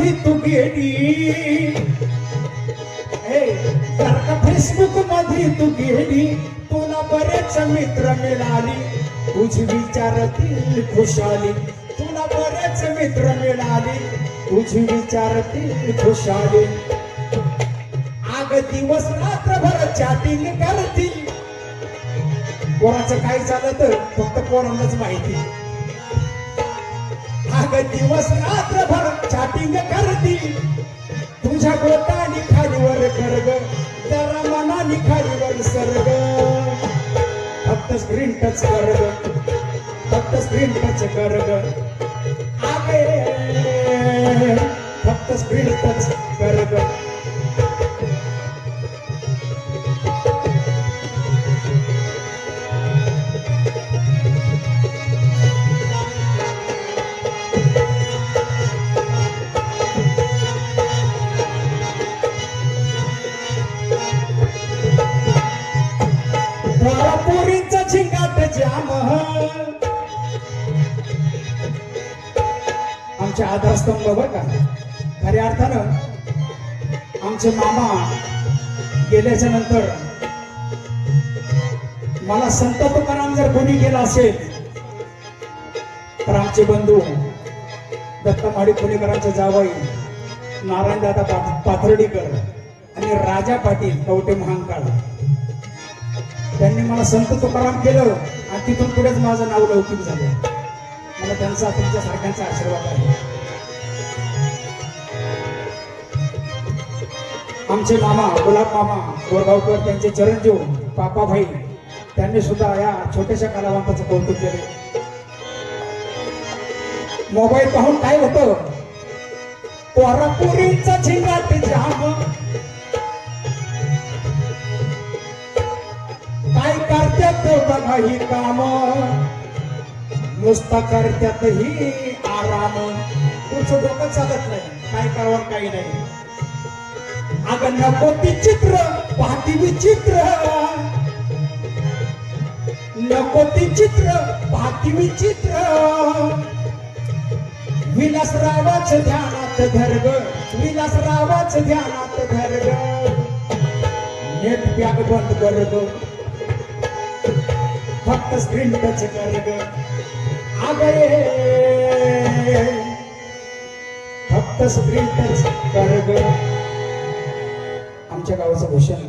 मध्ये तू गेली, सारखा फेसबुक मध्ये तू गेली, तुला बरेच मित्र मिळाली, तुझी विचारतील खुशाली, तुला बरेच मित्र मिळाली, तुझी विचारतील खुशाली. आग दिवस रात्रभर चॅटिंग करतील, कोणाचं काय झालं तर फक्त कोणालाच माहिती. आग दिवस रात्रभर चॅटिंग करतील, तुझ्या बोटाने खालीवर करग, जरा मनाने खालीवर सरग, फक्त स्क्रीन टच करग, फक्त स्क्रीन टच करग, आगे फक्त स्क्रीन टच करग. पोरींचा झिंगाट जाम, आमचे आधारस्तंभ बर का. खऱ्या अर्थानं आमचे मामा गेल्याच्या नंतर मला संत तुकाराम जर कोणी केला असेल तर आमचे बंधू दत्तमाडी पुणेकरांचे जावई नारायणदादा पाथर्डीकर आणि राजा पाटील कवटे महांकाळ, त्यांनी मला संत तुकाराम केलं आणि तिथून पुढेच माझं नाव लौकिक झालं. मला त्यांचा तुमच्या सारख्यांचा आशीर्वाद आहे. आमचे मामा गुलाब मामा गोरगावकर, त्यांचे चिरंजीव पापाभाई, त्यांनी सुद्धा या छोट्याशा कलावंताचं कौतुक केले. मोबाईल पाहून काय होतं, पोरापोरींचा झिंगाट जाम, काय करत्यात बघा ही काम, नुसता करत्यात ही आराम, तुझं डोकं चालत नाही, काय करावं काही नाही. अगं नको ती चित्र पाहती विचित्र, नको ती चित्र पाहती विचित्र, विलासरावाच ध्यानात धरग, विलासरावाच ध्यानात धरग, नेट पॅक बंद करग, फक्त स्क्रीन टच करग, आगे फक्त स्क्रीन टच करग. आमच्या गावाचं भूषण